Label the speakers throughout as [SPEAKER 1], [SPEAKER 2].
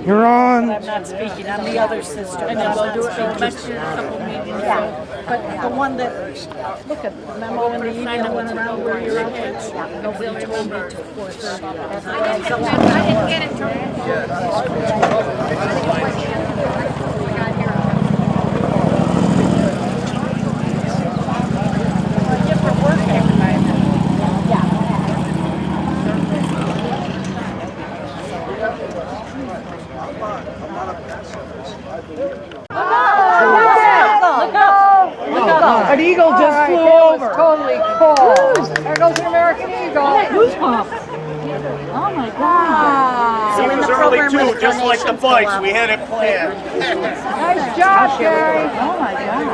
[SPEAKER 1] You're on.
[SPEAKER 2] I'm not speaking. I'm the other sister. And then we'll do it a couple meetings. Yeah. But the one that, look at the memo in the email that went around where you're out there. Nobody told me to 4:30.
[SPEAKER 3] I didn't get it till
[SPEAKER 2] different work environment.
[SPEAKER 1] An eagle just flew over.
[SPEAKER 4] Totally cool. There goes an American eagle.
[SPEAKER 2] Goosebumps. Oh my God.
[SPEAKER 5] It was early too, just like the bikes. We had it planned.
[SPEAKER 4] Nice job, Jerry.
[SPEAKER 2] Oh my God.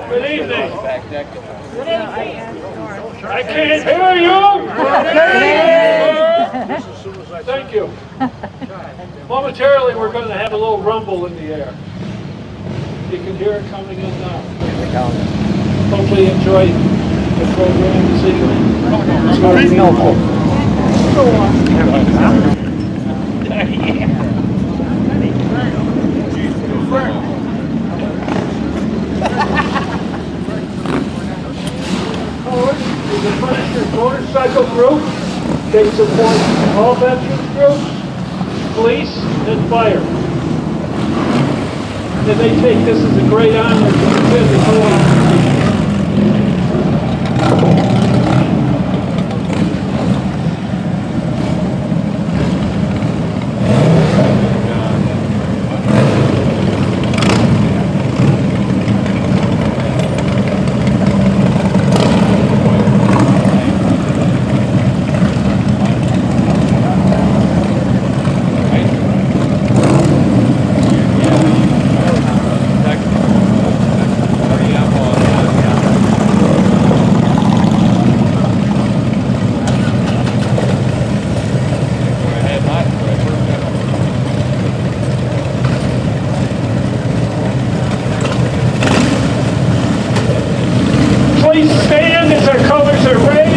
[SPEAKER 6] Good evening. I can't hear you. Thank you. Momentarily, we're going to have a little rumble in the air. You can hear it coming in now. Hopefully you enjoy the program this evening. It's very helpful. Is a Punisher motorcycle group. They support all veterans groups, police, and fire. And they take this as a great honor to defend the whole organization. Please stand as our colors are raised.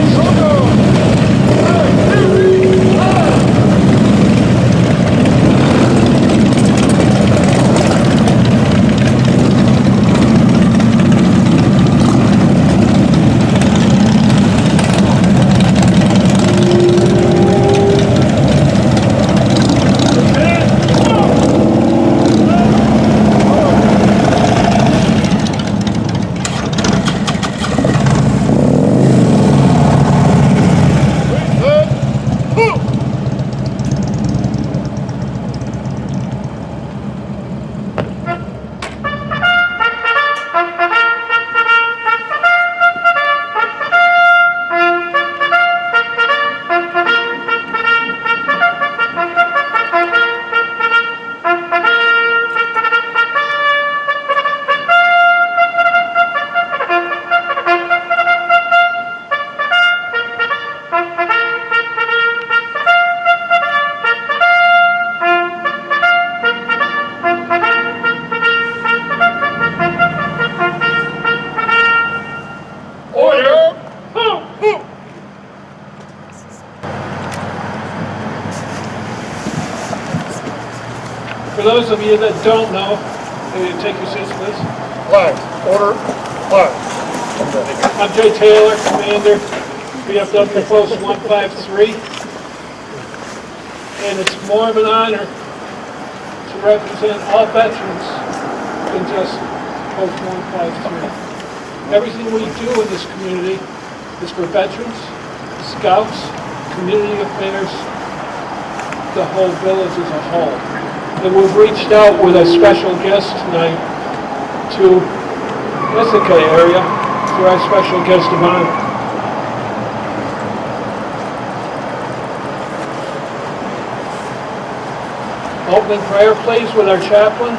[SPEAKER 6] For those of you that don't know, take your seats, please.
[SPEAKER 5] Flag. Order. Flag.
[SPEAKER 6] I'm Jay Taylor, Commander, VFW Post 153. And it's more of an honor to represent all veterans than just Post 153. Everything we do in this community is for veterans, scouts, community affairs, the whole village as a whole. And we've reached out with a special guest tonight to Ithaca area for our special guest of honor. Opening prayer, please, with our chaplain.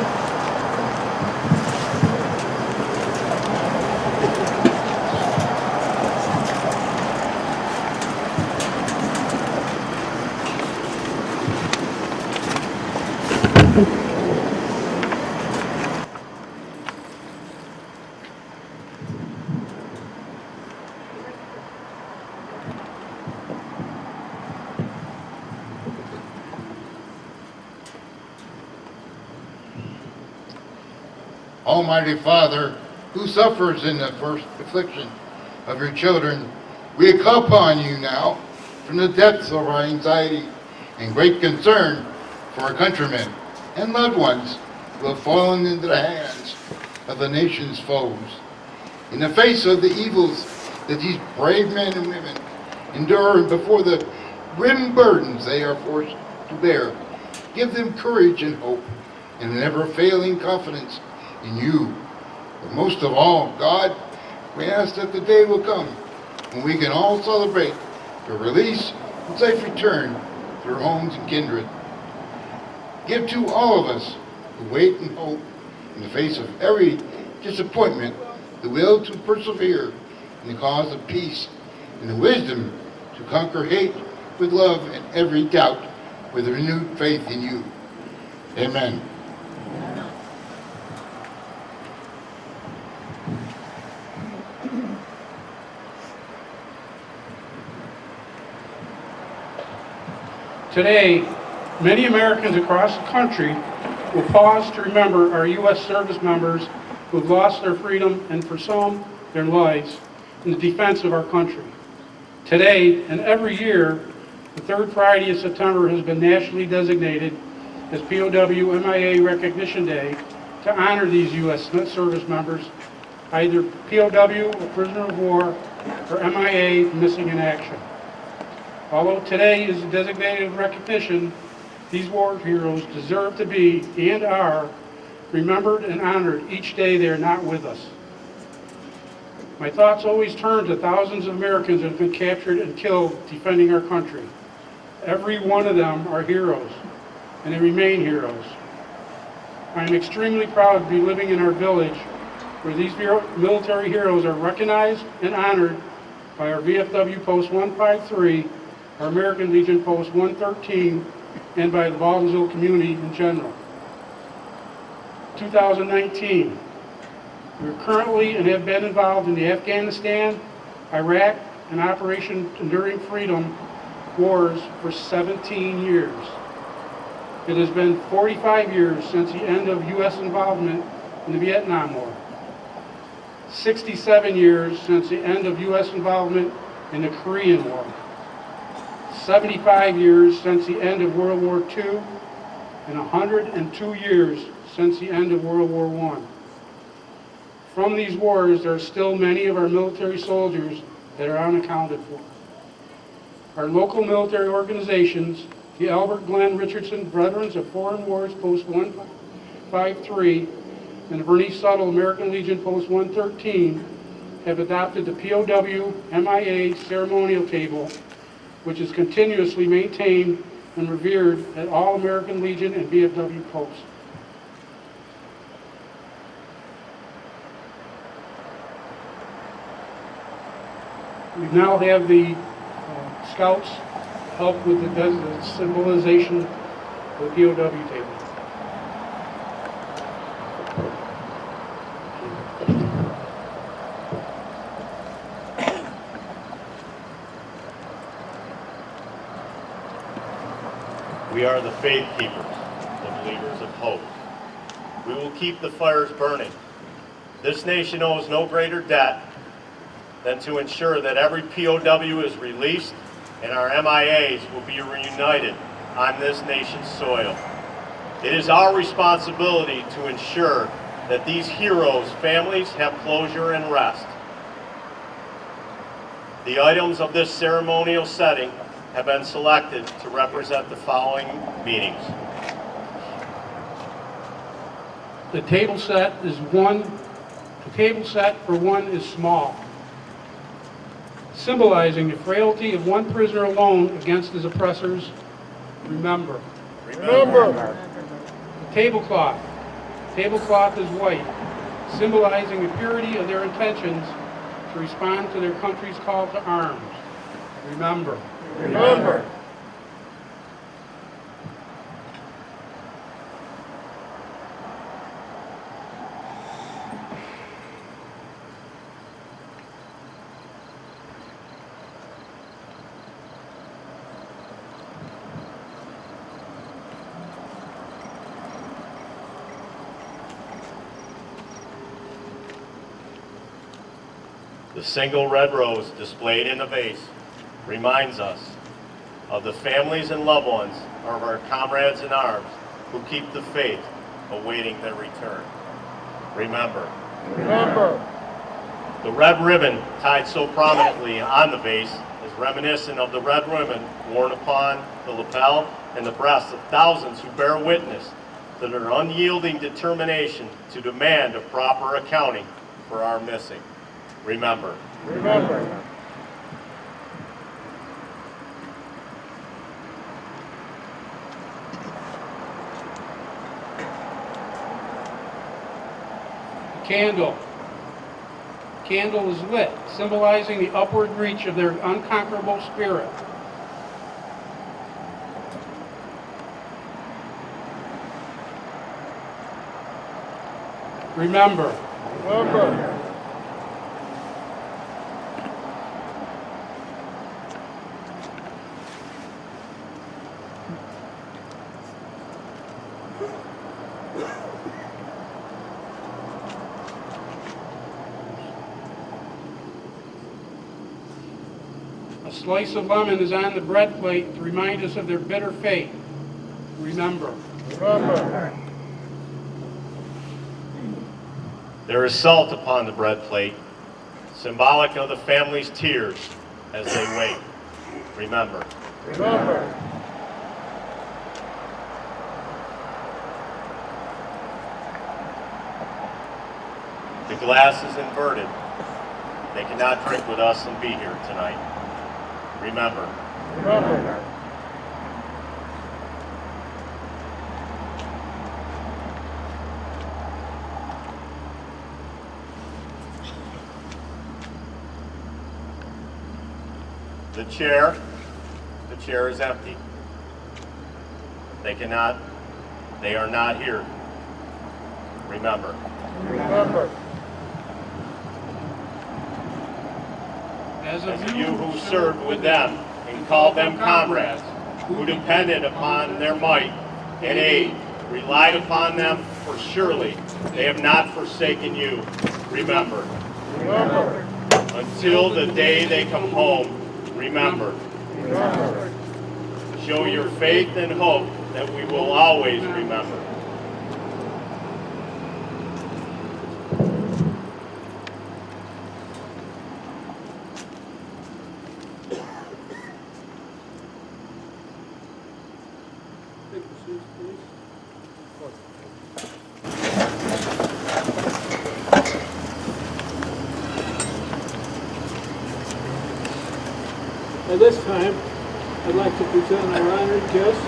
[SPEAKER 7] Almighty Father, who suffers in the first affliction of your children, we call upon you now from the depths of our anxiety and great concern for our countrymen and loved ones who have fallen into the hands of the nation's foes. In the face of the evils that these brave men and women endure and before the grim burdens they are forced to bear, give them courage and hope and a never-failing confidence in you. But most of all, God, we ask that the day will come when we can all celebrate the release and safe return to our homes and kindred. Give to all of us who wait and hope in the face of every disappointment the will to persevere in the cause of peace and the wisdom to conquer hate with love and every doubt with a renewed faith in you. Amen.
[SPEAKER 6] Today, many Americans across the country will pause to remember our U.S. service members who have lost their freedom and, for some, their lives in the defense of our country. Today, and every year, the third Friday of September has been nationally designated as POW MIA Recognition Day to honor these U.S. service members, either POW, a prisoner of war, or MIA, missing in action. Although today is a designated recognition, these war heroes deserve to be and are remembered and honored each day they are not with us. My thoughts always turn to thousands of Americans who have been captured and killed defending our country. Every one of them are heroes, and they remain heroes. I am extremely proud to be living in our village where these military heroes are recognized and honored by our VFW Post 153, our American Legion Post 113, and by the Baldwinsville community in general. 2019. We are currently and have been involved in the Afghanistan, Iraq, and Operation Enduring Freedom wars for 17 years. It has been 45 years since the end of U.S. involvement in the Vietnam War, 67 years since the end of U.S. involvement in the Korean War, 75 years since the end of World War II, and 102 years since the end of World War I. From these wars, there are still many of our military soldiers that are unaccounted for. Our local military organizations, the Albert Glenn Richardson Veterans of Foreign Wars Post 153 and the Bernice Suttle American Legion Post 113, have adopted the POW MIA ceremonial table, which is continuously maintained and revered at all American Legion and VFW posts. We now have the Scouts help with the symbolization of the POW table.
[SPEAKER 5] We are the faith keepers, the believers of hope. We will keep the fires burning. This nation owes no greater debt than to ensure that every POW is released and our MIAs will be reunited on this nation's soil. It is our responsibility to ensure that these heroes' families have closure and rest. The items of this ceremonial setting have been selected to represent the following meetings.
[SPEAKER 6] The table set for one is small, symbolizing the frailty of one prisoner alone against his oppressors. Remember.
[SPEAKER 5] Remember.
[SPEAKER 6] The tablecloth. Tablecloth is white, symbolizing the purity of their intentions to respond to their country's call to arms. Remember.
[SPEAKER 5] Remember. The single red rose displayed in the vase reminds us of the families and loved ones of our comrades in arms who keep the faith awaiting their return. Remember.
[SPEAKER 1] Remember.
[SPEAKER 5] The red ribbon tied so prominently on the vase is reminiscent of the red ribbon worn upon the lapel and the breasts of thousands who bear witness to their unyielding determination to demand a proper accounting for our missing. Remember.
[SPEAKER 1] Remember.
[SPEAKER 6] Candle. Candle is lit, symbolizing the upward reach of their unconquerable spirit. Remember.
[SPEAKER 1] Remember.
[SPEAKER 6] A slice of lemon is on the bread plate to remind us of their bitter fate. Remember.
[SPEAKER 1] Remember.
[SPEAKER 5] There is salt upon the bread plate, symbolic of the family's tears as they wait. Remember.
[SPEAKER 1] Remember.
[SPEAKER 5] The glass is inverted. They cannot drink with us and be here tonight. Remember.
[SPEAKER 1] Remember.
[SPEAKER 5] The chair is empty. They are not here. Remember.
[SPEAKER 1] Remember.
[SPEAKER 6] As
[SPEAKER 5] As
[SPEAKER 6] of
[SPEAKER 5] you who served with them and called them comrades, who depended upon their might and aid, relied upon them, for surely they have not forsaken you. Remember.
[SPEAKER 1] Remember.
[SPEAKER 5] Until the day they come home, remember.
[SPEAKER 1] Remember.
[SPEAKER 5] Show your faith and hope that we will always remember.
[SPEAKER 6] At this time, I'd like to present our honored guest,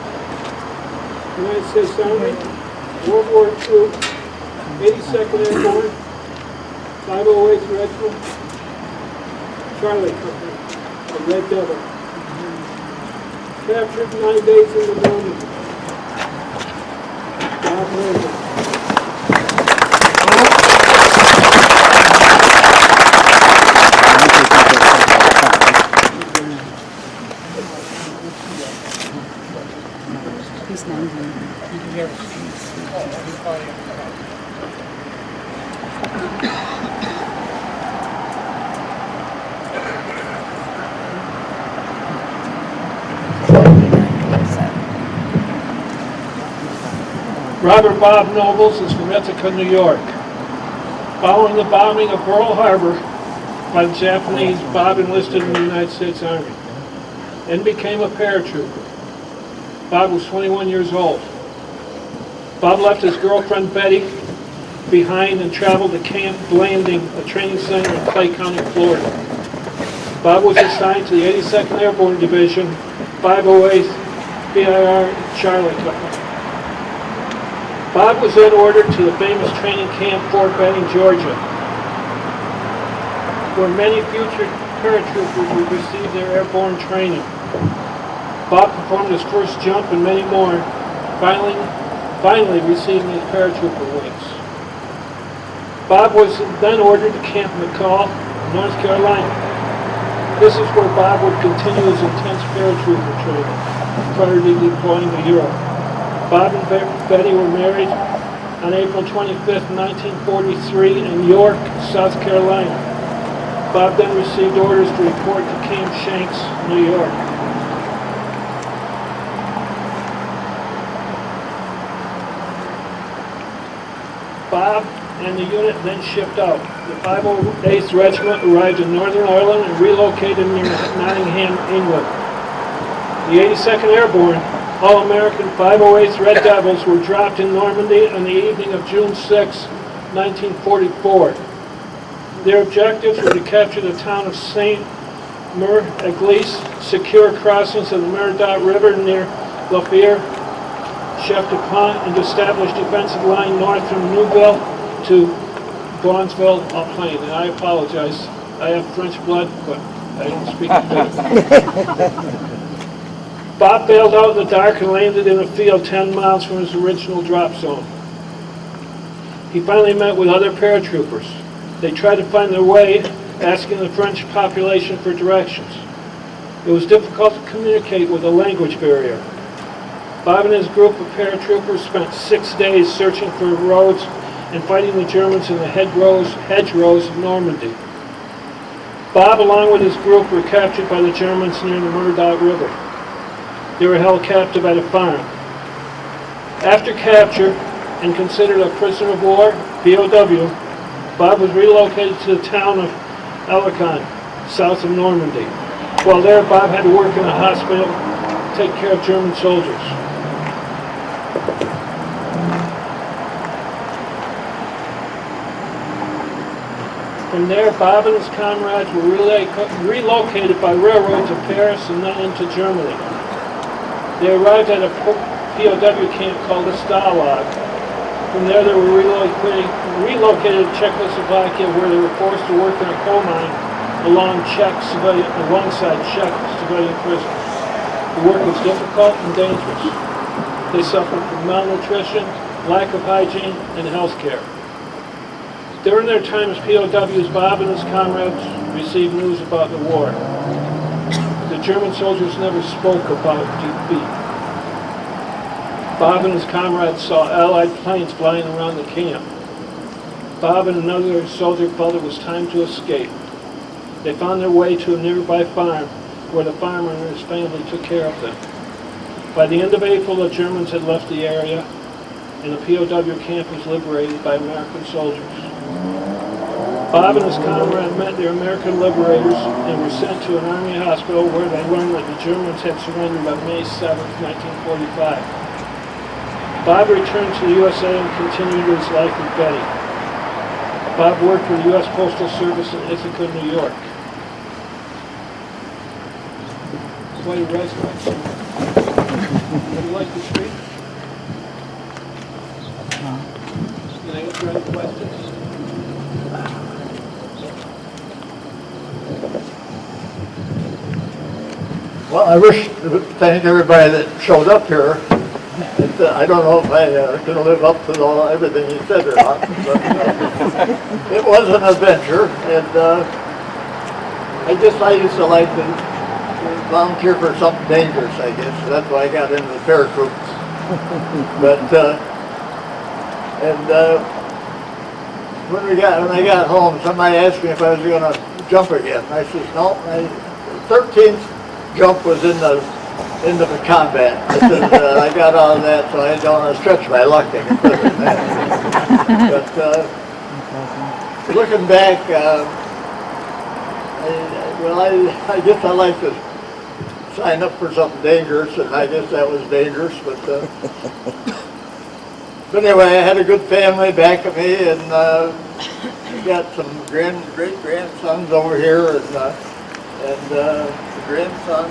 [SPEAKER 6] United States Army, World War II, 82nd Airborne, 508th Regiment, Charlie Company, a Red Devil. Captured 9 days in the building. Bob Noble. Robert Bob Nobles is from Ithaca, New York. Following the bombing of Pearl Harbor by the Japanese, Bob enlisted in the United States Army and became a paratrooper. Bob was 21 years old. Bob left his girlfriend Betty behind and traveled to Camp Blanding, a training center in Clay County, Florida. Bob was assigned to the 82nd Airborne Division, 508th BIR Charlie Company. Bob was then ordered to the famous training camp Fort Benning, Georgia, where many future paratroopers would receive their airborne training. Bob performed his first jump and many more, finally receiving his paratrooper wings. Bob was then ordered to Camp McCall, North Carolina. This is where Bob would continue his intense paratrooper training prior to deploying to Europe. Bob and Betty were married on April 25, 1943 in York, South Carolina. Bob then received orders to report to Camp Shanks, New York. Bob and the unit then shipped out. The 508th Regiment arrived in Northern Ireland and relocated near Nottingham, England. The 82nd Airborne, All-American 508th Red Devils were dropped in Normandy on the evening of June 6, 1944. Their objectives were to capture the town of St. Mer-Eglise, secure crossings of the Merodot River near Lafier, Chef de Pont, and to establish defensive line north from Neuville to Baldwinsville, Plain. And I apologize, I have French blood, but I don't speak it. Bob bailed out in the dark and landed in a field 10 miles from his original drop zone. He finally met with other paratroopers. They tried to find their way, asking the French population for directions. It was difficult to communicate with a language barrier. Bob and his group of paratroopers spent 6 days searching for roads and fighting the Germans in the hedgerows of Normandy. Bob, along with his group, were captured by the Germans near the Merodot River. They were held captive at a farm. After capture and considered a prisoner of war, POW, Bob was relocated to the town of Alicant, south of Normandy. While there, Bob had to work in a hospital to take care of German soldiers. From there, Bob and his comrades were relocated by railroad to Paris and then into Germany. They arrived at a POW camp called the Stalag. From there, they were relocated to Czechoslovakia, where they were forced to work in a coal mine alongside Czech civilian prisoners. The work was difficult and dangerous. They suffered from malnutrition, lack of hygiene, and health care. During their time as POWs, Bob and his comrades received news about the war. The German soldiers never spoke about defeat. Bob and his comrades saw Allied planes flying around the camp. Bob and another soldier felt it was time to escape. They found their way to a nearby farm where the farmer and his family took care of them. By the end of April, the Germans had left the area and the POW camp was liberated by American soldiers. Bob and his comrade met their American liberators and were sent to an army hospital where they learned that the Germans had surrendered on May 7, 1945. Bob returned to the USA and continued his life with Betty. Bob worked for the U.S. Postal Service in Ithaca, New York. Quite a resume. Would you like to speak? Can I answer any questions?
[SPEAKER 1] Well, I wish to thank everybody that showed up here. I don't know if I can live up to everything he said or not, but it was an adventure, and I used to like to volunteer for something dangerous, I guess. That's why I got into the paratroops. But when I got home, somebody asked me if I was going to jump again. I said, no. My 13th jump was in the combat. I said, I got out of that, so I don't want to stretch my luck any further than that. But looking back, I guess I like to sign up for something dangerous, and I guess that was dangerous. But anyway, I had a good family back of me, and got some great grandsons over here, and grandson.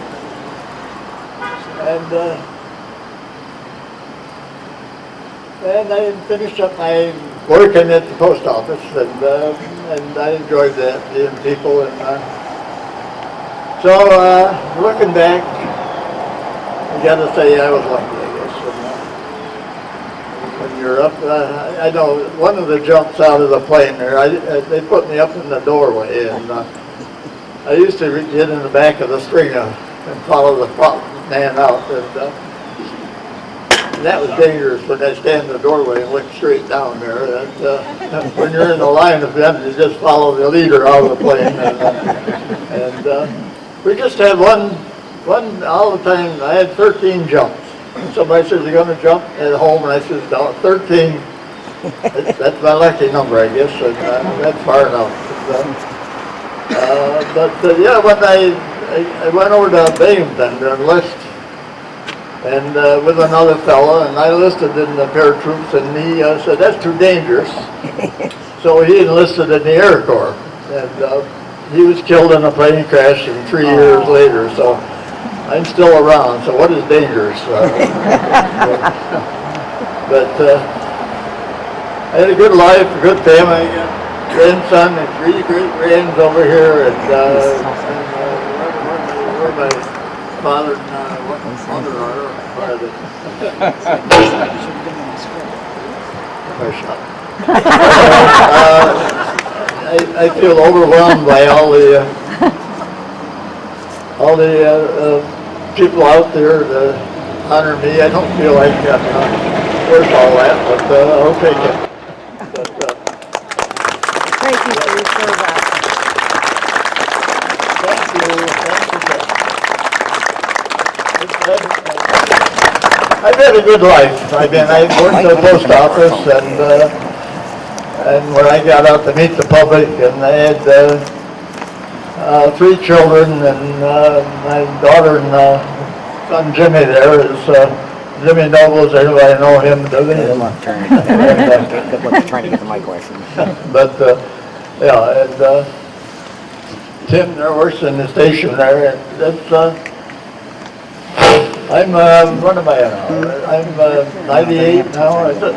[SPEAKER 1] And I finished up my working at the post office, and I enjoyed that, seeing people. And so, looking back, I got to say I was lucky, I guess. When you're up, I know one of the jumps out of the plane there, they put me up in the doorway, and I used to get in the back of the string and follow the man out. And that was dangerous when I stand in the doorway and look straight down there. When you're in the line of them, you just follow the leader out of the plane. And we just had one all the time. I had 13 jumps. Somebody says, "You're going to jump at home?" And I said, "No, 13. That's my lucky number, I guess. And, that's far enough." Yeah, when I went over to Binghamton to enlist, and with another fella, and I enlisted in the paratroops, and he said, "That's too dangerous." So he enlisted in the Air Corps, and he was killed in a plane crash, and 3 years later, so I'm still around, so what is dangerous? But I had a good life, a good family, grandson and 3 great grands over here, and where my father and mother are. I feel overwhelmed by all the people out there that honor me. I don't feel like I'm worth all that, but I'll take it.
[SPEAKER 4] Thank you for your service.
[SPEAKER 1] Thank you. I've had a good life. I worked in the post office, and when I got out to meet the public, and I had 3 children, and my daughter and son Jimmy there is Jimmy Nobles. Everybody know him, doesn't they?
[SPEAKER 8] Good luck trying to get the mic away from me.
[SPEAKER 1] But yeah, and Tim there works in the station there, and that's I'm what am I now? I'm 98 now. Is that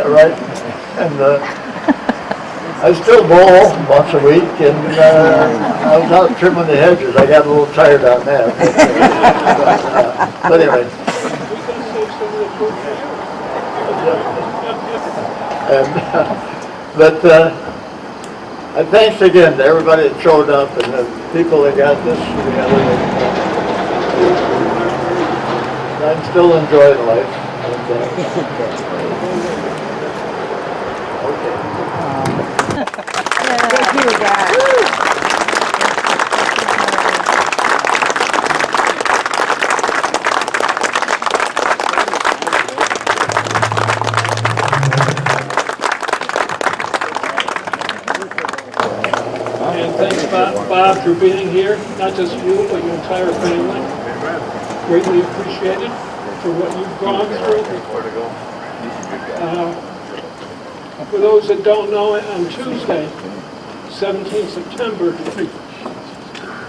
[SPEAKER 1] right? And I still bowl once a week, and I was out trimming the hedges. I got a little tired on that. But anyway. And thanks again to everybody that showed up and the people that got this together. I'm still enjoying life.
[SPEAKER 4] Thank you, Dad.
[SPEAKER 6] And thanks, Bob, for being here, not just you, but your entire family. Greatly appreciated for what you've gone through. For those that don't know, on Tuesday, 17 September,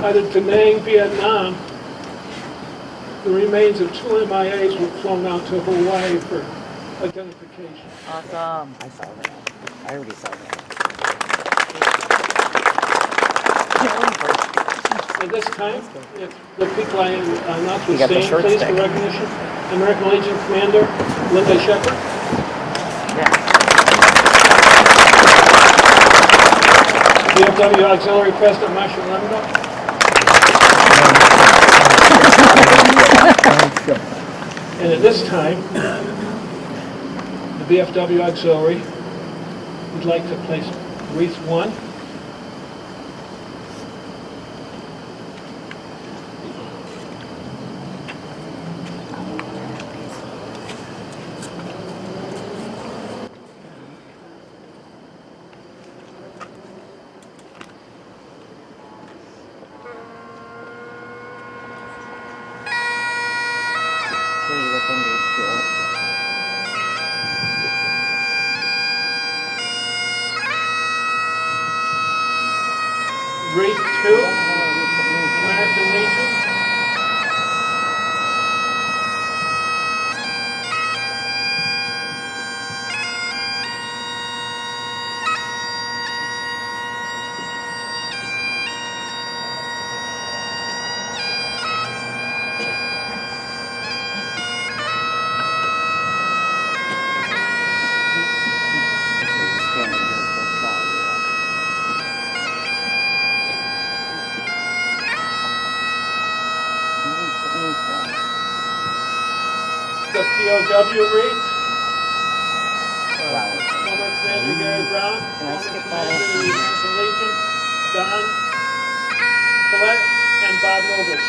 [SPEAKER 6] out of Da Nang, Vietnam, the remains of 2 MIAs were flown out to Hawaii for identification.
[SPEAKER 8] Awesome. I saw that. I already saw that.
[SPEAKER 6] At this time, if the people I announced would
[SPEAKER 8] You got the
[SPEAKER 6] stand,
[SPEAKER 8] short
[SPEAKER 6] please,
[SPEAKER 8] stick.
[SPEAKER 6] for recognition. American Legion Commander Linda Shepard. VFW Auxiliary President Marshall Lemdo. And at this time, the VFW Auxiliary would like to place wreath 1. the POW wreath. Former Commander Gary Brown, former Commander of the American Legion, Don Collette, and Bob Nobles.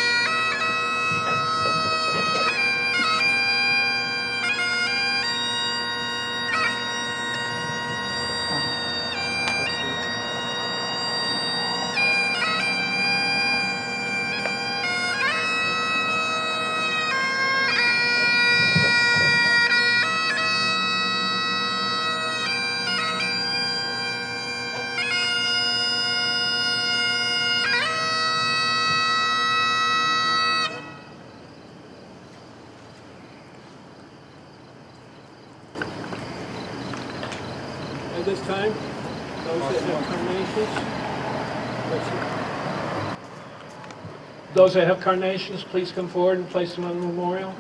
[SPEAKER 6] At this time, those that have carnations, those that have carnations, please come forward and place them on the memorial.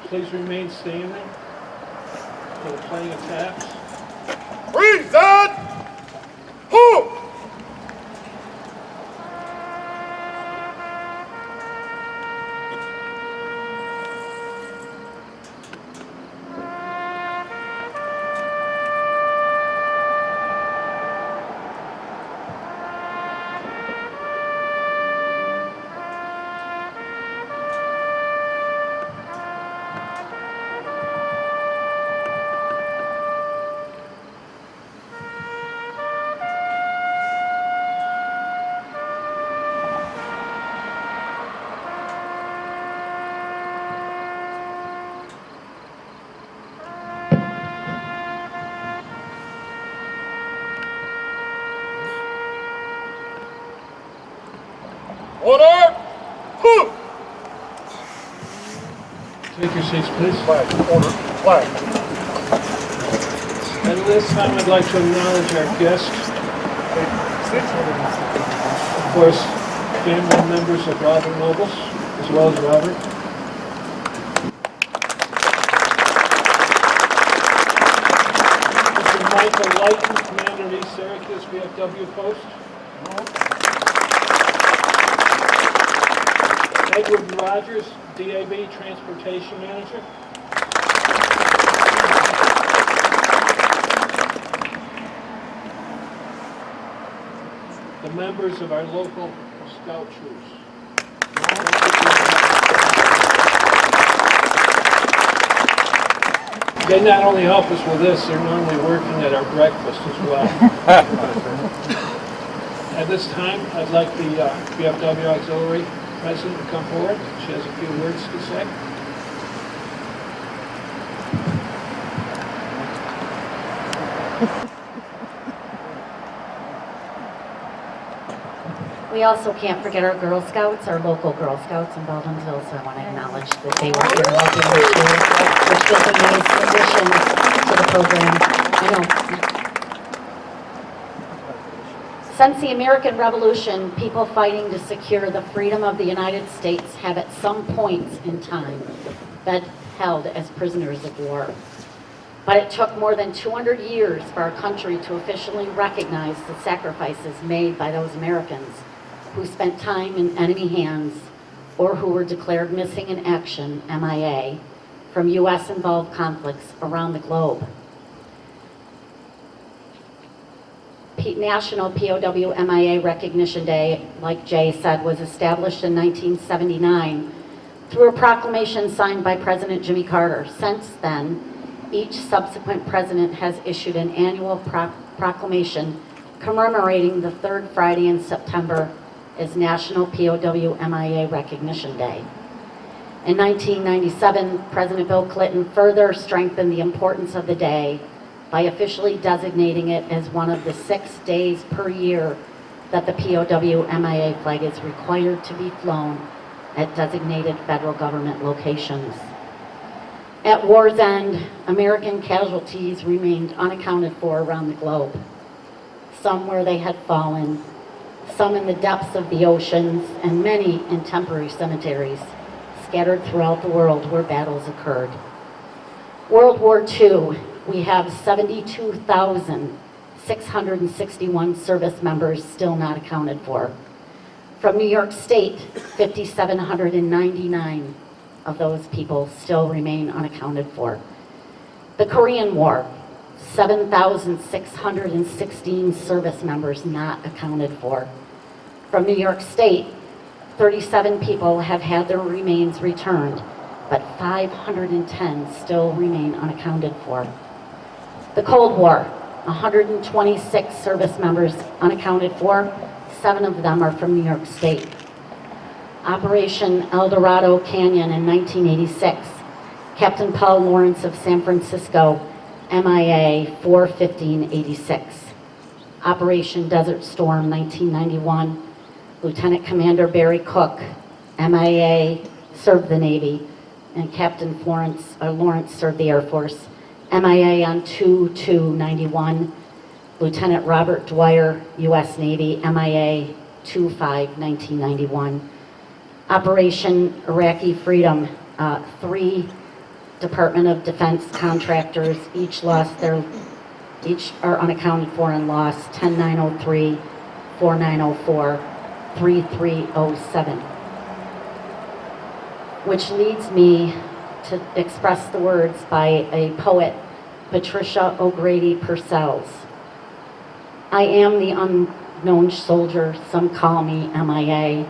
[SPEAKER 6] Please remain standing for the playing of taps.
[SPEAKER 9] Reset! Who? Order! Who?
[SPEAKER 6] Take your seats, please.
[SPEAKER 9] Flag, order, flag.
[SPEAKER 6] At this time, I'd like to acknowledge our guests. Of course, family members of Robert Nobles, as well as Robert. Mr. Michael Lighton, Commander of East Syracuse VFW Post. Edward Rogers, DAB Transportation Manager. The members of our local scout troops. They not only help us with this, they're normally working at our breakfast as well. At this time, I'd like the VFW Auxiliary President to come forward. She has a few words to say.
[SPEAKER 10] We also can't forget our Girl Scouts, our local Girl Scouts in Baldwinsville, so I want to acknowledge that they were here helping this year, which was a nice addition to the program. I know. Since the American Revolution, people fighting to secure the freedom of the United States have at some points in time been held as prisoners of war. But it took more than 200 years for our country to officially recognize the sacrifices made by those Americans who spent time in enemy hands or who were declared missing in action, MIA, from U.S.-involved conflicts around the globe. National POW MIA Recognition Day, like Jay said, was established in 1979 through a proclamation signed by President Jimmy Carter. Since then, each subsequent president has issued an annual proclamation commemorating the third Friday in September as National POW MIA Recognition Day. In 1997, President Bill Clinton further strengthened the importance of the day by officially designating it as one of the 6 days per year that the POW MIA flag is required to be flown at designated federal government locations. At war's end, American casualties remained unaccounted for around the globe. Some where they had fallen, some in the depths of the oceans, and many in temporary cemeteries scattered throughout the world where battles occurred. World War II, we have 72,661 service members still not accounted for. From New York State, 5,799 of those people still remain unaccounted for. The Korean War, 7,616 service members not accounted for. From New York State, 37 people have had their remains returned, but 510 still remain unaccounted for. The Cold War, 126 service members unaccounted for, 7 of them are from New York State. Operation El Dorado Canyon in 1986, Captain Paul Lawrence of San Francisco, MIA 4/15/86. Operation Desert Storm 1991, Lieutenant Commander Barry Cook, MIA, served the Navy, and Captain Lawrence served the Air Force, MIA on 2/2/91. Lieutenant Robert Dwyer, U.S. Navy, MIA 2/5/1991. Operation Iraqi Freedom, 3 Department of Defense contractors each are unaccounted for and lost, 10903, 4904, 3307. Which leads me to express the words by a poet, Patricia O'Grady Purcells. I am the unknown soldier, some call me MIA.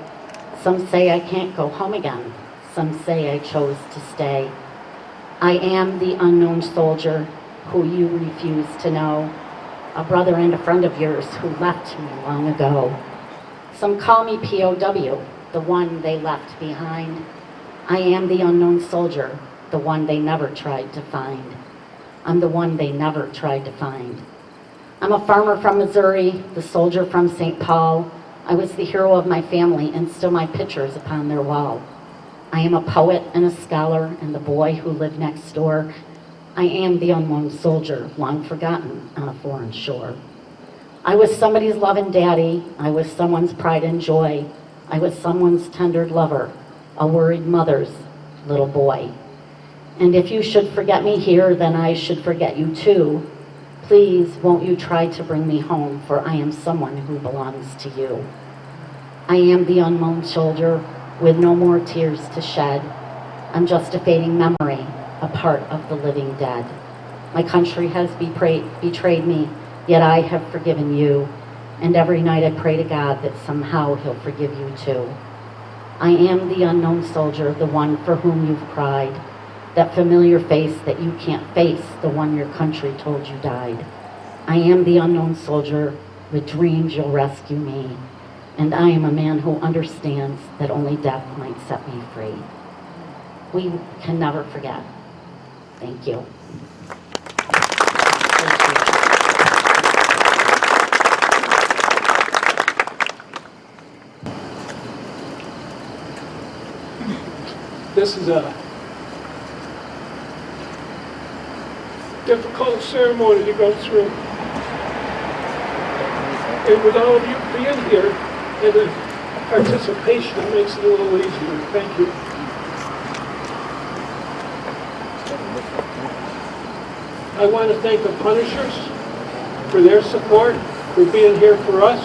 [SPEAKER 10] Some say I can't go home again. Some say I chose to stay. I am the unknown soldier who you refuse to know, a brother and a friend of yours who left me long ago. Some call me POW, the one they left behind. I am the unknown soldier, the one they never tried to find. I'm the one they never tried to find. I'm a farmer from Missouri, the soldier from St. Paul. I was the hero of my family and still my pictures upon their wall. I am a poet and a scholar and the boy who lived next door. I am the unknown soldier, long forgotten on a foreign shore. I was somebody's loving daddy. I was someone's pride and joy. I was someone's tendered lover, a worried mother's little boy. And if you should forget me here, then I should forget you too. Please, won't you try to bring me home, for I am someone who belongs to you. I am the unknown soldier with no more tears to shed. I'm just a fading memory, a part of the living dead. My country has betrayed me, yet I have forgiven you. And every night I pray to God that somehow he'll forgive you too. I am the unknown soldier, the one for whom you've cried. That familiar face that you can't face, the one your country told you died. I am the unknown soldier, with dreams you'll rescue me. And I am a man who understands that only death might set me free. We can never forget. Thank you.
[SPEAKER 6] This is a difficult ceremony to go through. And with all of you being here and the participation, it makes it a little easier. Thank you. I want to thank the Punishers for their support, for being here for us.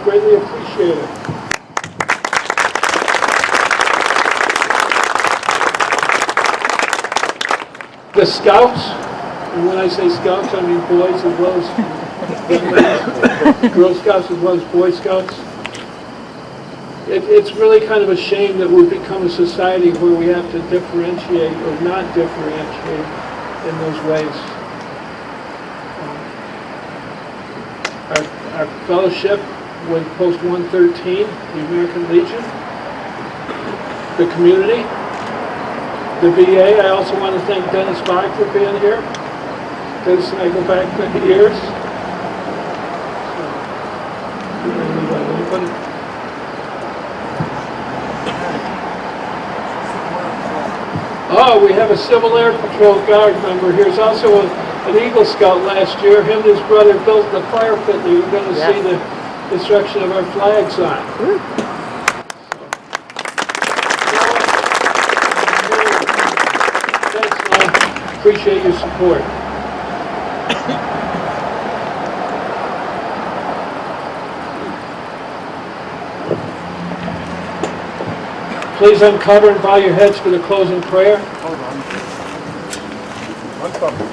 [SPEAKER 6] Greatly appreciate it. The Scouts, and when I say Scouts, I mean boys as well as Girl Scouts as well as Boy Scouts. It's really kind of a shame that we've become a society where we have to differentiate or not differentiate in those ways. Our fellowship with Post 113, the American Legion, the community, the VA. I also want to thank Dennis Bach for being here. Dennis and I go back many years. Oh, we have a Civil Air Patrol Guard member here. He's also an Eagle Scout last year. Him and his brother built the fire pit that you're going to see the construction of our flags on. Thanks, man. Appreciate your support. Please uncover and bow your heads for the closing prayer.
[SPEAKER 9] Hold on. Uncover.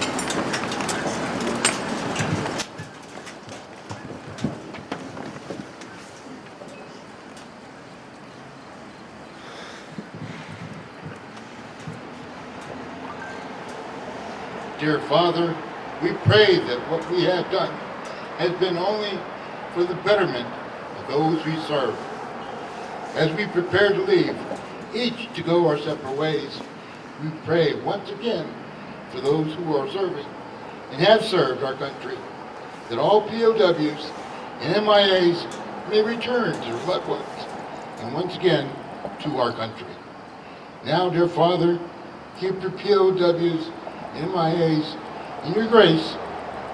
[SPEAKER 7] Dear Father, we pray that what we have done has been only for the betterment of those we serve. As we prepare to leave, each to go our separate ways, we pray once again for those who are serving and have served our country, that all POWs and MIAs may return to their loved ones and once again to our country. Now, dear Father, keep your POWs and MIAs in your grace,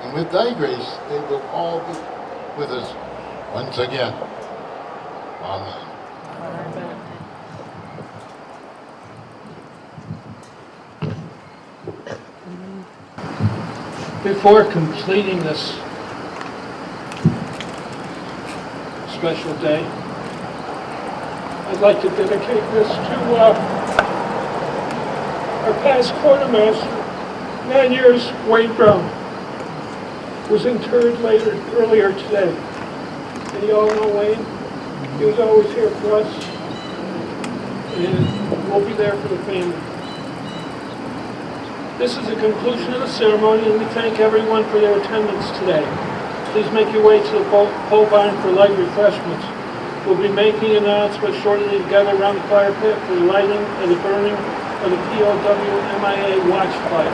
[SPEAKER 7] and with thy grace they will all be with us once again. Amen.
[SPEAKER 6] Before completing this special day, I'd like to dedicate this to our past quartermaster, 9 years, Wayne Brown, was interred earlier today. And you all know Wayne. He was always here for us, and we'll be there for the family. This is the conclusion of the ceremony, and we thank everyone for their attendance today. Please make your way to the pole barn for light refreshments. We'll be making an announcement shortly to gather around the fire pit for the lighting and the burning of the POW MIA watch fire.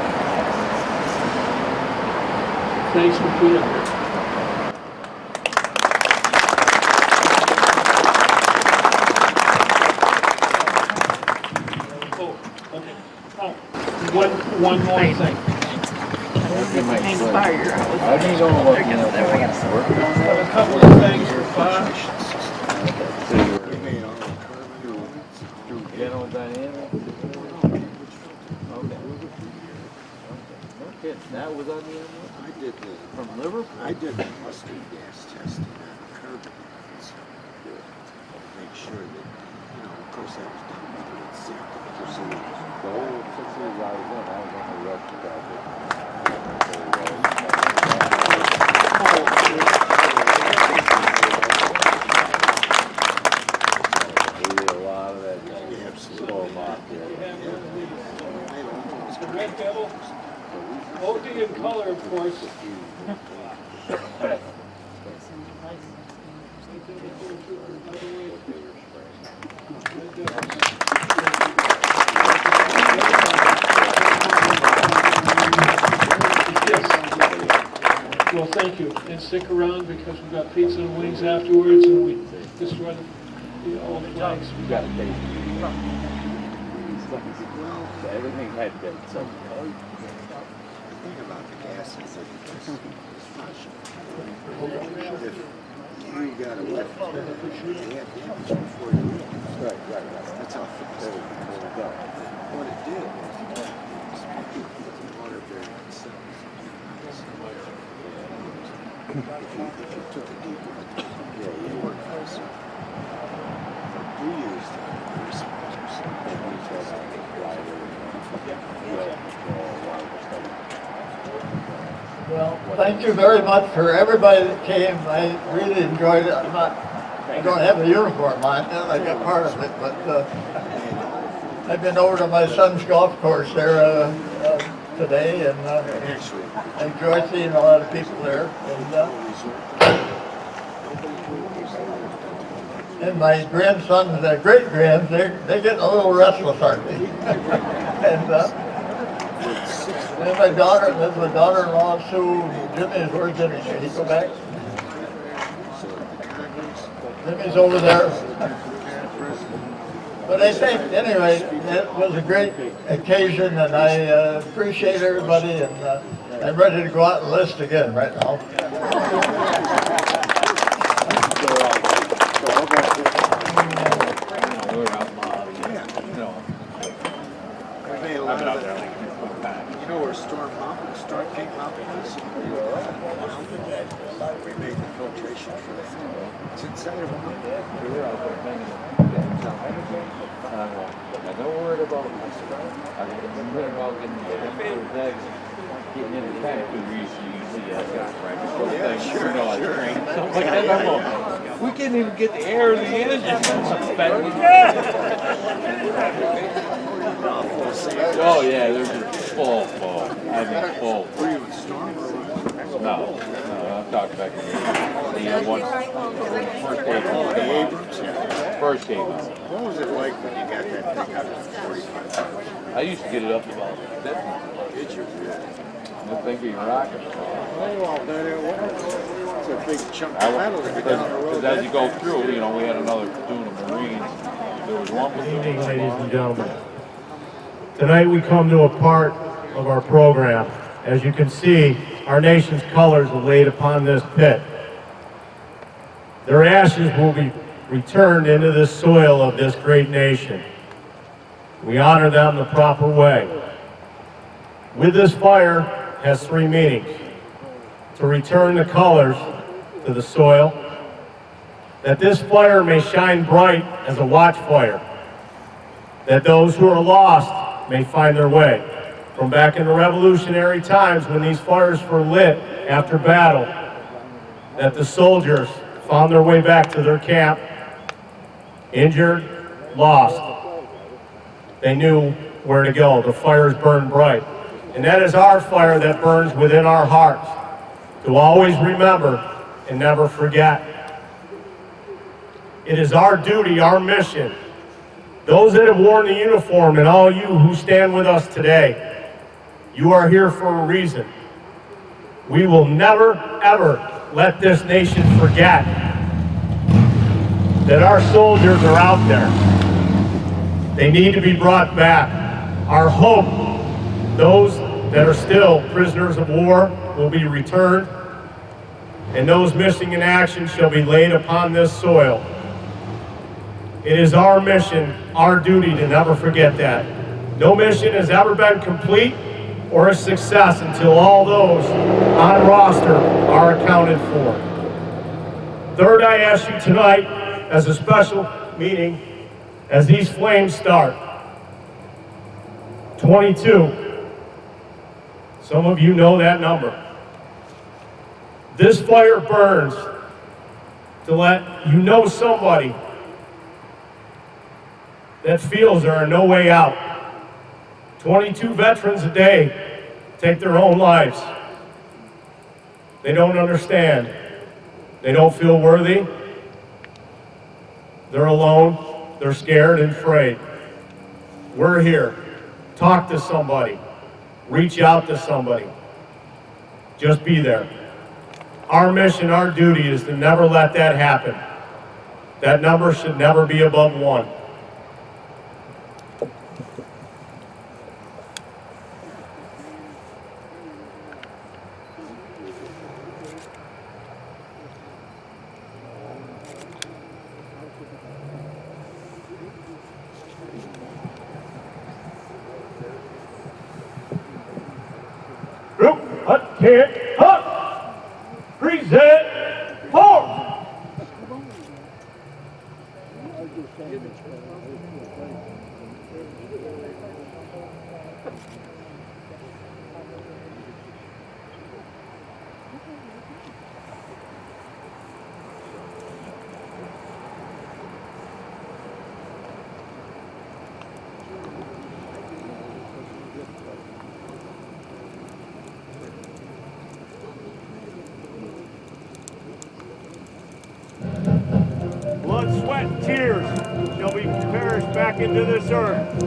[SPEAKER 6] Thanks for being here. One more thing.
[SPEAKER 8] I think I'm working on that.
[SPEAKER 6] A couple of things for Bob.
[SPEAKER 8] General Dynamics? Okay. That was on the end?
[SPEAKER 11] I did
[SPEAKER 8] From Liverpool?
[SPEAKER 11] I did the mustard gas testing on curb lines. Make sure that, of course that was done by the safety procedures.
[SPEAKER 8] The whole 6 years I was on the road project. We did a lot of that. Absolutely.
[SPEAKER 6] The Red Devil, OD in color, of course. Well, thank you, and stick around because we've got pizza and wings afterwards, and we destroy the old flags.
[SPEAKER 8] You got a date.
[SPEAKER 11] everything had been so. The thing about the gas is that it's not sure. If you got a lift, they have damage before you leave. Right. That's how fast it go. What it did was water buried themselves. If you took a deep breath, you work faster. We used
[SPEAKER 1] Well, thank you very much for everybody that came. I really enjoyed it. I don't have a uniform on, I got part of it, but I've been over to my son's golf course there today, and I enjoyed seeing a lot of people there. And my grandsons and great-grands, they get a little restless, aren't they? And my daughter-in-law, Sue. Jimmy's, where's Jimmy? Should he go back? Jimmy's over there. But I think, anyway, it was a great occasion, and I appreciate everybody, and I'm ready to go out and list again right now.
[SPEAKER 11] You know where Storm King Mountain is? We made the filtration for that. It's inside of a mountain.
[SPEAKER 12] Don't worry about getting in the tank because we used to see that right before the thing. Sure. Something like that. We can't even get the air in the engine. Oh yeah, they're just full. I mean full.
[SPEAKER 11] Were you in Storm?
[SPEAKER 12] No, I'm talking back in the 80s. First came out.
[SPEAKER 11] What was it like when you got that thing out of 45?
[SPEAKER 12] I used to get it up to about 50.
[SPEAKER 11] Did you?
[SPEAKER 12] That thing being rocket.
[SPEAKER 11] It's a big chunk of metal to go down the road.
[SPEAKER 12] Because as you go through, we had another platoon of Marines. There was one platoon.
[SPEAKER 13] Good evening, ladies and gentlemen. Tonight we come to a part of our program. As you can see, our nation's colors are laid upon this pit. Their ashes will be returned into the soil of this great nation. We honor them the proper way. With this fire has three meanings: to return the colors to the soil, that this fire may shine bright as a watchfire, that those who are lost may find their way. From back in the revolutionary times when these fires were lit after battle, that the soldiers found their way back to their camp, injured, lost. They knew where to go. The fires burned bright. And that is our fire that burns within our hearts, to always remember and never forget. It is our duty, our mission. Those that have worn the uniform and all you who stand with us today, you are here for a reason. We will never, ever let this nation forget that our soldiers are out there. They need to be brought back. Our hope, those that are still prisoners of war will be returned, and those missing in action shall be laid upon this soil. It is our mission, our duty to never forget that. No mission has ever been complete or a success until all those on roster are accounted for. Third, I ask you tonight, as a special meeting, as these flames start, 22. Some of you know that number. This fire burns to let you know somebody that feels there are no way out. 22 veterans a day take their own lives. They don't understand. They don't feel worthy. They're alone. They're scared and afraid. We're here. Talk to somebody. Reach out to somebody. Just be there. Our mission, our duty is to never let that happen. That number should never be above 1. Attempt, up. Present, forward. Blood, sweat, and tears shall be perished back into this earth.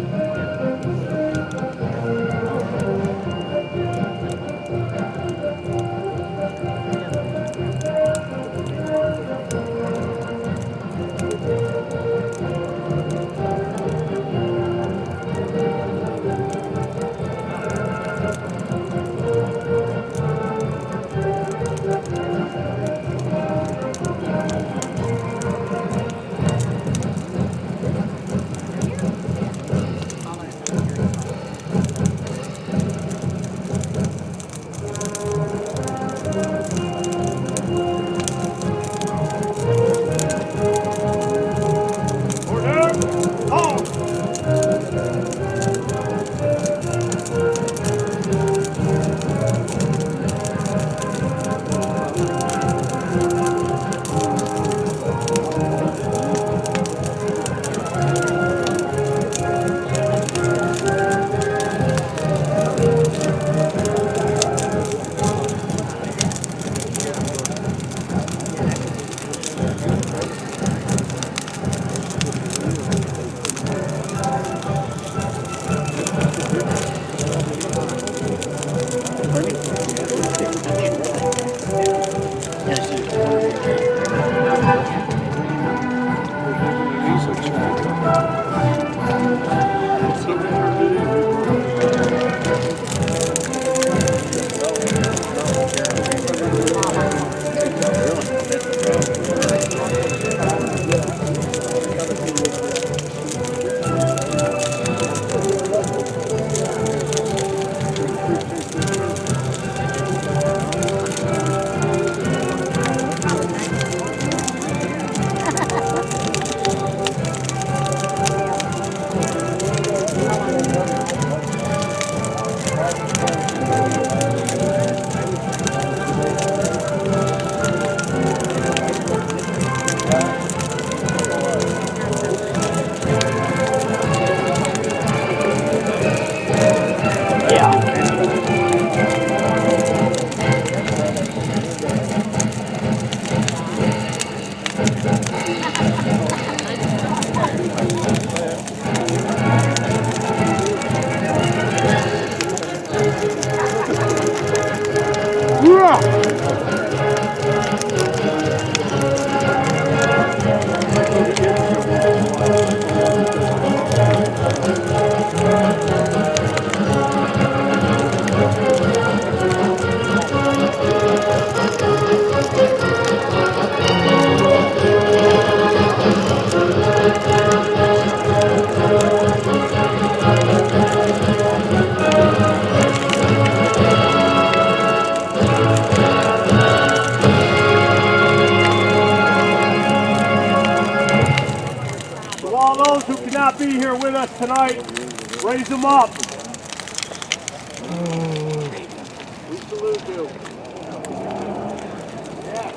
[SPEAKER 13] Those who cannot be here with us tonight, raise them up. We salute you. Yeah.